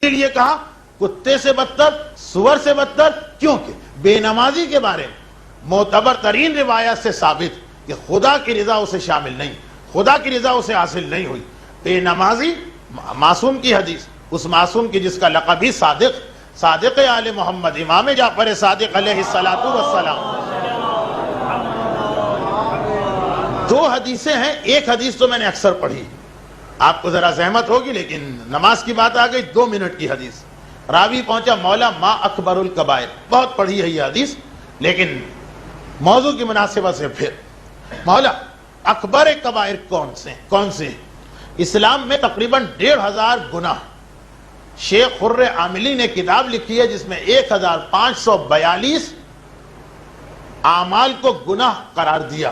لیے کہا کتے سے بدتر، سور سے بدتر، کیونکہ بے نمازی کے بارے میں معتبر ترین روایات سے ثابت کہ خدا کی رضا اسے شامل نہیں، خدا کی رضا اسے حاصل نہیں ہوئی۔ بے نمازی معصوم کی حدیث، اس معصوم کی جس کا لقب ہی صادق آل محمد، امام جعفر صادق علیہ الصلوۃ والسلام۔ دو حدیثیں ہیں، ایک حدیث تو میں نے اکثر پڑھی، آپ کو ذرا زحمت ہوگی لیکن نماز کی بات آ گئی، 2 منٹ کی حدیث۔ راوی پہنچا مولا ما اکبر الکبائر، بہت پڑھی ہے یہ حدیث لیکن موضوع کی مناسبت سے پھر مولا اکبر کبائر کون سے؟ اسلام میں تقریباً 1500 گناہ۔ شیخ خر عاملی نے کتاب لکھی ہے جس میں 1542 اعمال کو گناہ قرار دیا۔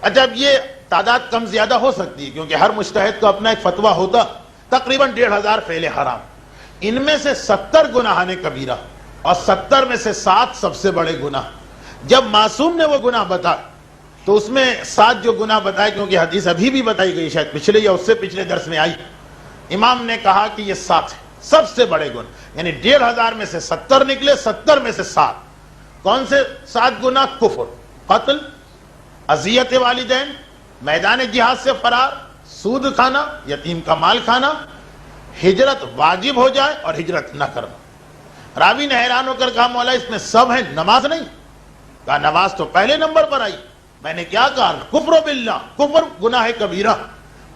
اچھا یہ تعداد کم زیادہ ہو سکتی ہے کیونکہ ہر مجتہد کو اپنا ایک فتویٰ ہوتا، تقریباً 1500 فعل حرام، ان میں سے 70 گناہان کبیرہ اور 70 میں سے 7 سب سے بڑے گناہ۔ جب معصوم نے وہ گناہ بتائے تو اس میں 7 جو گناہ بتائے، کیونکہ حدیث ابھی بھی بتائی گئی شاید پچھلے یا اس سے پچھلے درس میں آئی، امام نے کہا کہ یہ 7 ہے سب سے بڑے گناہ، یعنی 1500 میں سے 70 نکلے، 70 میں سے 7۔ کون سے 7 گناہ؟ کفر، قتل، اذیت والدین، میدان جہاد سے فرار، سود کھانا، یتیم کا مال کھانا، ہجرت واجب ہو جائے اور ہجرت نہ کرنا۔ راوی نے حیران ہو کر کہا مولا اس میں سب ہے، نماز نہیں؟ کہا نماز تو پہلے نمبر پر آئی۔ میں نے کیا کہا؟ کفر باللہ، کفر گناہ کبیرہ۔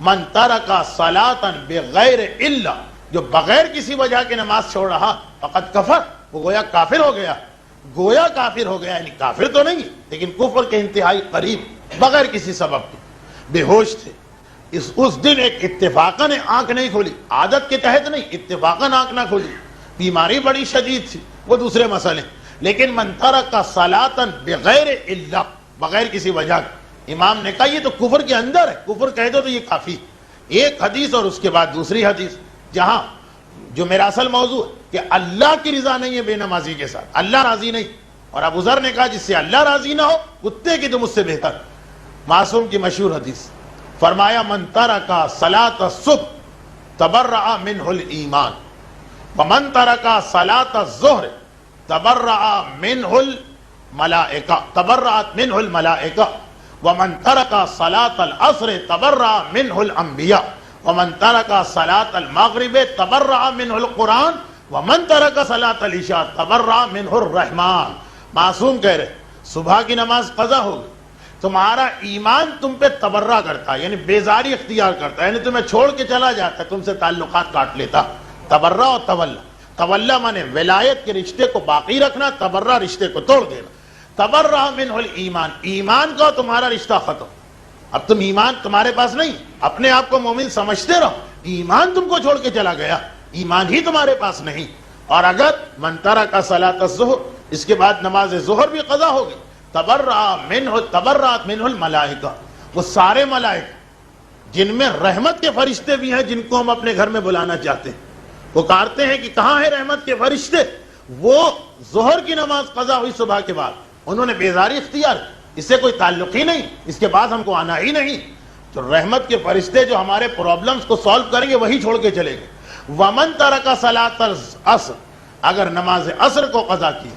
من ترک صلاۃ بغیر الا، جو بغیر کسی وجہ کے نماز چھوڑ رہا فقط کفر، وہ گویا کافر ہو گیا، گویا کافر ہو گیا، یعنی کافر تو نہیں لیکن کفر کے انتہائی قریب، بغیر کسی سبب کے۔ بے ہوش تھے، اس دن ایک اتفاقاً آنکھ نہیں کھولی، عادت کے تحت نہیں، اتفاقاً آنکھ نہ کھولی، بیماری بڑی شدید تھی، وہ دوسرے مسئلے، لیکن من ترک صلاۃ بغیر الا، بغیر کسی وجہ کے۔ امام نے کہا یہ تو کفر کے اندر ہے، کفر کہہ دو تو یہ کافی۔ ایک حدیث اور اس کے بعد دوسری حدیث، جہاں جو میرا اصل موضوع ہے کہ اللہ کی رضا نہیں ہے بے نمازی کے ساتھ، اللہ راضی نہیں، اور ابو ذر نے کہا جس سے اللہ راضی نہ ہو کتے کی تو مجھ سے بہتر۔ معصوم کی مشہور حدیث، فرمایا من ترک صلاۃ الصبح تبرأ منہ الایمان ومن ترک صلاۃ الظہر تبرأ منہ الملائکہ، تبرأت منہ الملائکہ ومن ترک صلاۃ العصر تبرأ منہ الانبیاء ومن ترک صلاۃ المغرب تبرأ منہ القرآن ومن ترک صلاۃ العشاء تبرأ منہ الرحمن۔ معصوم کہہ رہے صبح کی نماز قضا ہوگی، تمہارا ایمان تم پہ تبرہ کرتا ہے، یعنی بیزاری اختیار کرتا ہے، یعنی تمہیں چھوڑ کے چلا جاتا ہے، تم سے تعلقات کاٹ لیتا۔ تبرہ اور تولا، تولا مانے ولایت کے رشتے کو باقی رکھنا، تبرہ رشتے کو توڑ دینا۔ تبرہ منہ الایمان، ایمان کا تمہارا رشتہ ختم، اب تم ایمان تمہارے پاس نہیں، اپنے آپ کو مومن سمجھتے رہو، ایمان تم کو چھوڑ کے چلا گیا، ایمان ہی تمہارے پاس نہیں۔ اور اگر من ترک صلاۃ الظہر، اس کے بعد نماز ظہر بھی قضا ہوگی، تبرأت منہ الملائکہ، وہ سارے ملائکہ جن میں رحمت کے فرشتے بھی ہیں جن کو ہم اپنے گھر میں بلانا چاہتے ہیں، وہ کہتے ہیں کہ کہاں ہیں رحمت کے فرشتے؟ وہ ظہر کی نماز قضا ہوئی صبح کے بعد، انہوں نے بیزاری اختیار کی، اس سے کوئی تعلق ہی نہیں، اس کے بعد ہم کو آنا ہی نہیں، تو رحمت کے فرشتے جو ہمارے پرابلمز کو سالو کریں گے وہی چھوڑ کے چلے گئے۔ ومن ترک صلاۃ العصر، اگر نماز عصر کو قضا کی،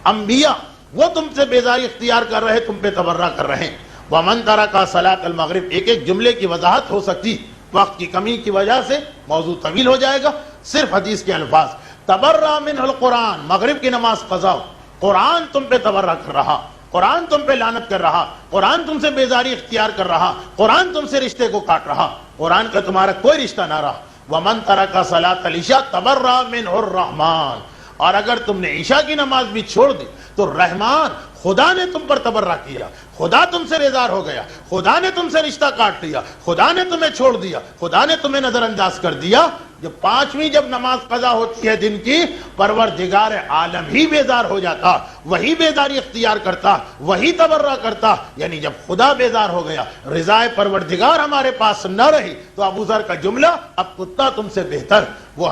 انبیاء وہ تم سے بیزاری اختیار کر رہے، تم پہ تبرہ کر رہے ہیں۔ ومن ترک صلاۃ المغرب، ایک ایک جملے کی وضاحت ہو سکتی، وقت کی کمی کی وجہ سے موضوع طویل ہو جائے گا، صرف حدیث کے الفاظ۔ تبرأ منہ القرآن، مغرب کی نماز قضا ہو، قرآن تم پہ تبرہ کر رہا، قرآن تم پہ لعنت کر رہا، قرآن تم سے بیزاری اختیار کر رہا، قرآن تم سے رشتے کو کاٹ رہا، قرآن کا تمہارا کوئی رشتہ نہ رہا۔ ومن ترک صلاۃ العشاء تبرأ منہ الرحمن، اور اگر تم نے عشاء کی نماز بھی چھوڑ دی تو رحمان خدا نے تم پر تبرہ کیا، خدا تم سے بیزار ہو گیا، خدا نے تم سے رشتہ کاٹ لیا، خدا نے تمہیں چھوڑ دیا، خدا نے تمہیں نظر انداز کر دیا۔ جب 5ویں جب نماز قضا ہوتی ہے دن کی، پروردگار عالم ہی بیزار ہو جاتا، وہی بیزاری اختیار کرتا، وہی تبرہ کرتا، یعنی جب خدا بیزار ہو گیا، رضا پروردگار ہمارے پاس نہ رہی، تو ابو ذر کا جملہ اب کتا تم سے بہتر، وہ